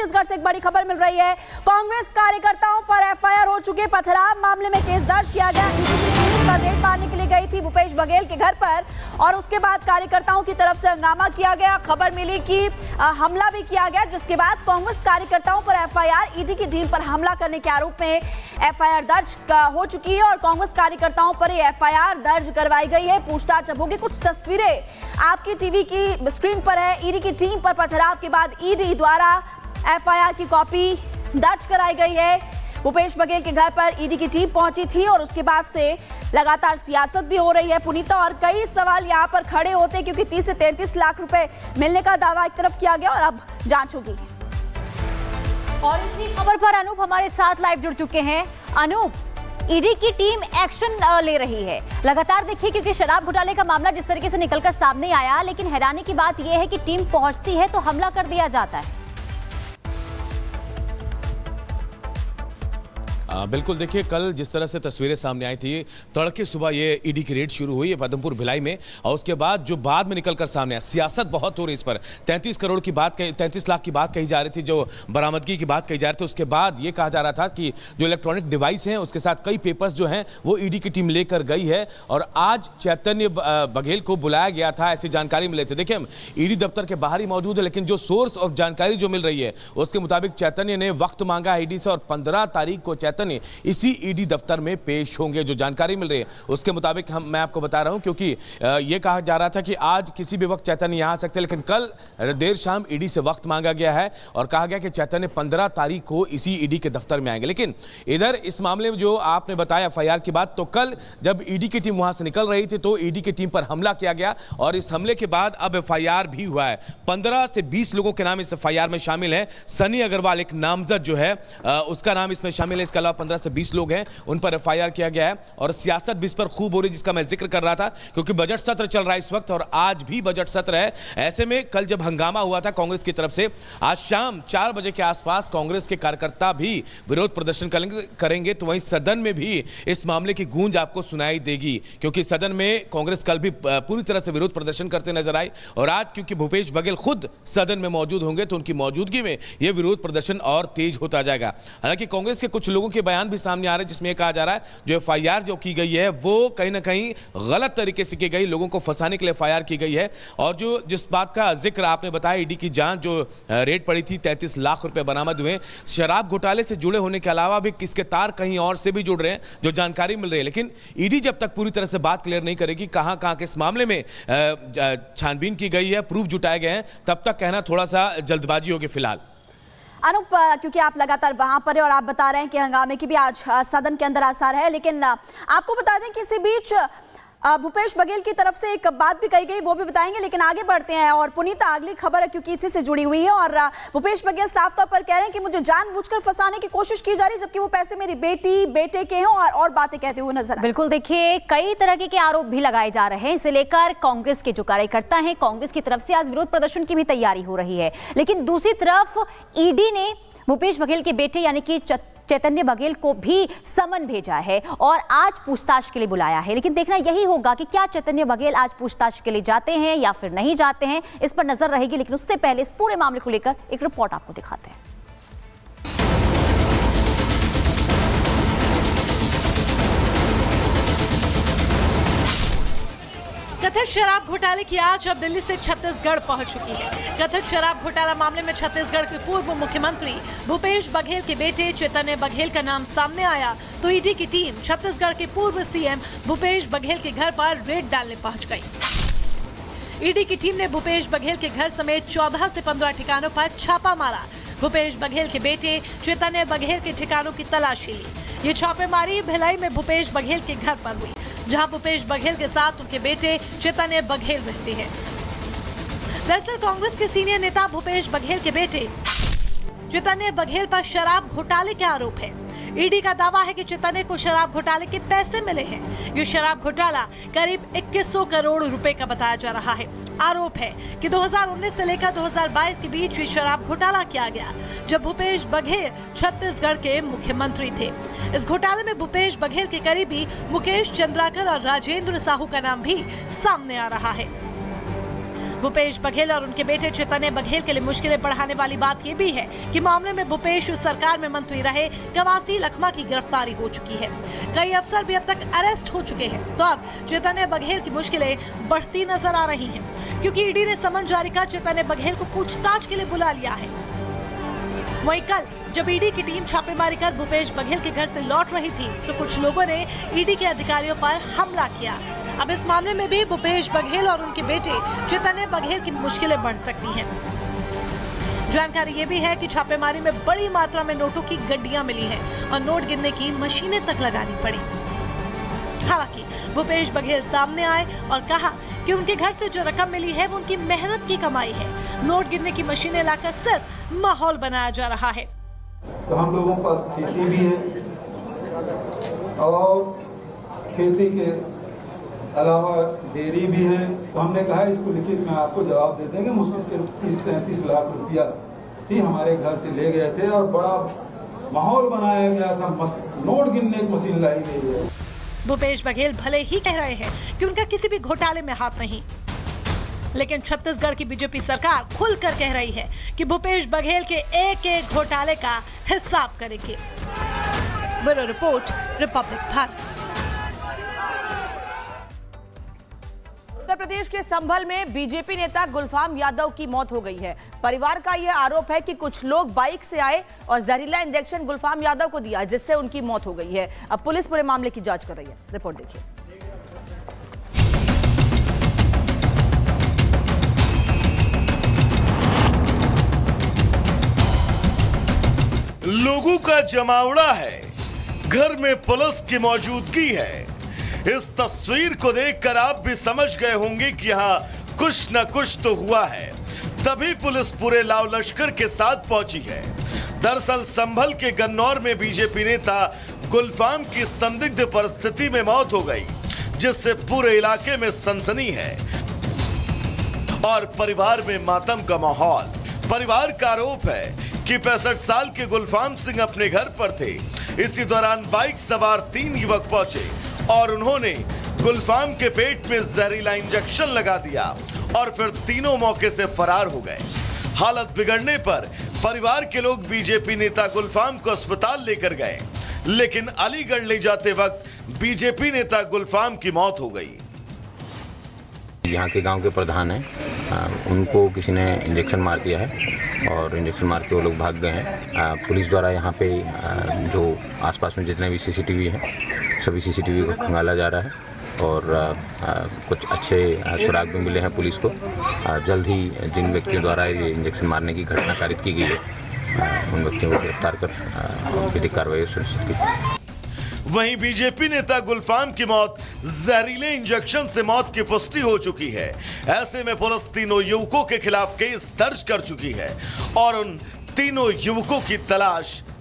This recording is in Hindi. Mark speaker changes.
Speaker 1: छत्तीसगढ़ से एक बड़ी खबर मिल रही है। कांग्रेस कार्यकर्ताओं पर एफआईआर हो चुके। पथराव मामले में केस दर्ज किया गया। पर रेड मारने के लिए गई थी भूपेश बघेल के घर पर और उसके बाद कार्यकर्ताओं की तरफ से हंगामा किया गया। खबर मिली कि हमला भी किया गया, जिसके बाद कांग्रेस कार्यकर्ताओं पर एफआईआर, ईडी की टीम पर हमला करने के आरोप में एफआईआर दर्ज हो चुकी है और कांग्रेस कार्यकर्ताओं पर यह एफआईआर दर्ज करवाई गई है। पूछताछ अब होगी। कुछ तस्वीरें आपकी टीवी की स्क्रीन पर है। ईडी की टीम पर पथराव के बाद ईडी द्वारा एफआईआर की कॉपी दर्ज कराई गई है। भूपेश बघेल के घर पर ईडी की टीम पहुंची थी और उसके बाद से लगातार सियासत भी हो रही है पुनीता, और कई सवाल यहां पर खड़े होते हैं क्योंकि 30 से 33 लाख रुपए मिलने का दावा एक तरफ किया गया और अब जांच होगी।
Speaker 2: और इसी खबर पर अनूप हमारे साथ लाइव जुड़ चुके हैं। अनूप, ईडी की टीम एक्शन ले रही है लगातार, देखिए, क्योंकि शराब घोटाले का मामला जिस तरीके से निकलकर सामने आया, लेकिन हैरानी की बात यह है कि टीम पहुंचती है तो हमला कर दिया जाता है।
Speaker 3: बिल्कुल, देखिए, कल जिस तरह से तस्वीरें सामने आई थी, तड़के सुबह ये ईडी की रेड शुरू हुई है पदमपुर भिलाई में, और उसके बाद जो बाद में निकलकर सामने आया, सियासत बहुत हो रही इस पर। 33 करोड़ की बात, 33 लाख की बात कही जा रही थी, जो बरामदगी की बात कही जा रही थी। उसके बाद ये कहा जा रहा था कि जो इलेक्ट्रॉनिक डिवाइस हैं उसके साथ कई पेपर्स जो हैं वो ईडी की टीम लेकर गई है और आज चैतन्य बघेल को बुलाया गया था, ऐसी जानकारी मिली थी। देखिए, हम ईडी दफ्तर के बाहर ही मौजूद है, लेकिन जो सोर्स ऑफ जानकारी जो मिल रही है उसके मुताबिक चैतन्य ने वक्त मांगा ईडी से और 15 तारीख को चैतन्य इसी ईडी दफ्तर में पेश होंगे। जो जानकारी मिल रही है उसके मुताबिक मैं आपको बता रहा हूं, क्योंकि यह कहा जा रहा था कि आज किसी भी वक्त चैतन्य यहां आ सकते हैं, लेकिन कल देर शाम ईडी से वक्त मांगा गया है और कहा गया कि चैतन्य 15 तारीख को इसी ईडी के दफ्तर में आएंगे। लेकिन इधर इस मामले में जो आपने बताया एफआईआर की बात, तो कल जब ईडी की टीम वहां से निकल रही थी तो ईडी की टीम पर हमला किया गया और इस हमले के बाद अब एफआईआर भी हुआ है। 15 से 20 लोगों के नाम इस एफआईआर में शामिल है। सनी अग्रवाल एक नामजद जो है उसका नाम इसमें शामिल है। इसके अलावा 15 से 20 लोग हैं, उन पर एफआईआर किया गया है और सियासत भी इस पर खूब हो रही है, जिसका मैं जिक्र कर रहा था, क्योंकि बजट सत्र चल रहा है इस वक्त और आज भी बजट सत्र है। ऐसे में कल जब हंगामा हुआ था कांग्रेस की तरफ से, आज शाम 4 बजे के आसपास कांग्रेस के कार्यकर्ता भी विरोध प्रदर्शन करेंगे, तो वहीं सदन में भी इस मामले की गूंज आपको सुनाई देगी, क्योंकि सदन में कांग्रेस कल भी पूरी तरह से विरोध प्रदर्शन करते नजर आई और आज क्योंकि भूपेश बघेल खुद सदन में मौजूद होंगे तो उनकी मौजूदगी में यह विरोध प्रदर्शन और तेज होता जाएगा। हालांकि कांग्रेस के कुछ लोगों के बयान भी सामने आ रहे हैं, जिसमें कहा जा रहा है जो एफआईआर जो की गई है वो कहीं ना कहीं गलत तरीके से की गई, लोगों को फंसाने के लिए एफआईआर की गई है। और जो जिस बात का जिक्र आपने बताया, ईडी की जांच जो रेड पड़ी थी, 33 लाख रुपए बरामद हुए, शराब घोटाले से जुड़े होने के अलावा भी किसके तार कहीं और से भी जुड़ रहे हैं, जो जानकारी मिल रही है। लेकिन ईडी जब तक पूरी तरह से बात क्लियर नहीं करेगी कहां कहां के इस मामले में छानबीन की गई है, प्रूफ जुटाए गए हैं, तब तक कहना थोड़ा सा जल्दबाजी होगी फिलहाल।
Speaker 1: अनूप, क्योंकि आप लगातार वहां पर हैं और आप बता रहे हैं कि हंगामे की भी आज सदन के अंदर आसार है, लेकिन आपको बता दें कि इसी बीच भूपेश बघेल की तरफ से एक बात भी कही गई, वो भी बताएंगे, लेकिन आगे बढ़ते हैं। और पुनीता, अगली खबर है क्योंकि इसी से जुड़ी हुई है और भूपेश बघेल साफ तौर पर कह रहे हैं कि मुझे जानबूझकर फंसाने की कोशिश की जा रही है, जबकि वो पैसे मेरी बेटी बेटे के हैं और बातें कहते हुए नजर।
Speaker 2: बिल्कुल, देखिए, कई तरह के आरोप भी लगाए जा रहे हैं। इसे लेकर कांग्रेस के जो कार्यकर्ता हैं, कांग्रेस की तरफ से आज विरोध प्रदर्शन की भी तैयारी हो रही है, लेकिन दूसरी तरफ ईडी ने भूपेश बघेल के बेटे यानी कि चैतन्य बघेल को भी समन भेजा है और आज पूछताछ के लिए बुलाया है। लेकिन देखना यही होगा कि क्या चैतन्य बघेल आज पूछताछ के लिए जाते हैं या फिर नहीं जाते हैं, इस पर नजर रहेगी। लेकिन उससे पहले इस पूरे मामले को लेकर एक रिपोर्ट आपको दिखाते हैं।
Speaker 4: कथित शराब घोटाले की आज अब दिल्ली से छत्तीसगढ़ पहुंच चुकी है। कथित शराब घोटाला मामले में छत्तीसगढ़ के पूर्व मुख्यमंत्री भूपेश बघेल के बेटे चैतन्य बघेल का नाम सामने आया तो ईडी की टीम छत्तीसगढ़ के पूर्व सीएम भूपेश बघेल के घर पर रेड डालने पहुंच गई। ईडी की टीम ने भूपेश बघेल के घर समेत 14 से 15 ठिकानों पर छापा मारा। भूपेश बघेल के बेटे चैतन्य बघेल के ठिकानों की तलाशी ली। ये छापेमारी भिलाई में भूपेश बघेल के घर पर हुई, जहां भूपेश बघेल के साथ उनके बेटे चैतन्य बघेल रहते हैं। दरअसल कांग्रेस के सीनियर नेता भूपेश बघेल के बेटे चैतन्य बघेल पर शराब घोटाले के आरोप है। ईडी का दावा है कि चैतन्य को शराब घोटाले के पैसे मिले हैं। ये शराब घोटाला करीब 2100 करोड़ रुपए का बताया जा रहा है। आरोप है कि 2019 से लेकर 2022 के बीच ये शराब घोटाला किया गया, जब भूपेश बघेल छत्तीसगढ़ के मुख्यमंत्री थे। इस घोटाले में भूपेश बघेल के करीबी मुकेश चंद्राकर और राजेंद्र साहू का नाम भी सामने आ रहा है। भूपेश बघेल और उनके बेटे चैतन्य बघेल के लिए मुश्किलें बढ़ाने वाली बात ये भी है कि मामले में भूपेश सरकार में मंत्री रहे कवासी लखमा की गिरफ्तारी हो चुकी है। कई अफसर भी अब तक अरेस्ट हो चुके हैं, तो अब चैतन्य बघेल की मुश्किलें बढ़ती नजर आ रही हैं, क्योंकि ईडी ने समन जारी कर चैतन्य बघेल को पूछताछ के लिए बुला लिया है। वहीं कल जब ईडी की टीम छापेमारी कर भूपेश बघेल के घर से लौट रही थी, तो कुछ लोगों ने ईडी के अधिकारियों पर हमला किया। अब इस मामले में भी भूपेश बघेल और उनके बेटे चैतन्य बघेल की मुश्किलें बढ़ सकती हैं। जानकारी ये भी है कि छापेमारी में बड़ी मात्रा में नोटों की गड्डियां मिली हैं और नोट गिनने की मशीनें तक लगानी पड़ी। हालांकि भूपेश बघेल सामने आए और कहा कि उनके घर से जो रकम मिली है वो उनकी मेहनत की कमाई है। नोट गिनने की मशीनें लाकर सिर्फ माहौल बनाया जा रहा है।
Speaker 5: तो हम लोगों के पास खेती भी है और खेती के अलावा डेयरी भी है, तो हमने कहा इसको लिखित में आपको जवाब दे देंगे। मुश्किल 30-33 लाख रुपया ही हमारे घर से ले गए थे और बड़ा माहौल बनाया गया था, नोट गिनने की मशीन लाई गई है।
Speaker 4: भूपेश बघेल भले ही कह रहे हैं कि उनका किसी भी घोटाले में हाथ नहीं, लेकिन छत्तीसगढ़ की बीजेपी सरकार खुलकर कह रही है कि भूपेश बघेल के एक-एक घोटाले का हिसाब करेंगे। Bureau report, Republic Bharat.
Speaker 6: Uttar Pradesh के संभल में बीजेपी नेता गुलफाम यादव की मौत हो गई है। परिवार का यह आरोप है कि कुछ लोग बाइक से आए और जहरीला इंजेक्शन गुलफाम यादव को दिया, जिससे उनकी मौत हो गई है। अब पुलिस पूरे मामले की जांच कर रही है। रिपोर्ट देखिए।
Speaker 7: लोगों का जमावड़ा है, घर में पुलिस की मौजूदगी है। इस तस्वीर को देखकर आप भी समझ गए होंगे कि यहाँ कुछ न कुछ तो हुआ है, तभी पुलिस पूरे लाव लश्कर के साथ पहुंची है। दरअसल संभल के गन्नौर में बीजेपी नेता गुलफाम की संदिग्ध परिस्थिति में मौत हो गई, जिससे पूरे इलाके में सनसनी है और परिवार में मातम का माहौल। परिवार का आरोप है कि 65 साल के गुलफाम सिंह अपने घर पर थे। इसी दौरान बाइक सवार 3 युवक पहुंचे और उन्होंने गुलफाम के पेट में जहरीला इंजेक्शन लगा दिया और फिर तीनों मौके से फरार हो गए। हालत बिगड़ने पर परिवार के लोग बीजेपी नेता गुलफाम को अस्पताल लेकर गए, लेकिन अलीगढ़ ले जाते वक्त बीजेपी नेता गुलफाम की मौत हो गई।
Speaker 8: यहाँ के गांव के प्रधान हैं, उनको किसी ने इंजेक्शन मार दिया है और इंजेक्शन मार के वो लोग भाग गए हैं। पुलिस द्वारा यहाँ पे जो आसपास में जितने भी सीसीटीवी हैं, सभी सीसीटीवी को खंगाला जा रहा है और कुछ अच्छे सुराग भी मिले हैं पुलिस को। जल्द ही जिन व्यक्तियों द्वारा ये इंजेक्शन मारने की घटना कारित की गई है, उन व्यक्तियों को गिरफ्तार कर विधिक कार्रवाई सुनिश्चित की।
Speaker 7: वहीं बीजेपी नेता गुलफाम की मौत जहरीले इंजेक्शन से मौत की पुष्टि हो चुकी है। ऐसे में पुलिस तीनों युवकों के खिलाफ केस दर्ज कर चुकी है और उन तीनों युवकों की तलाश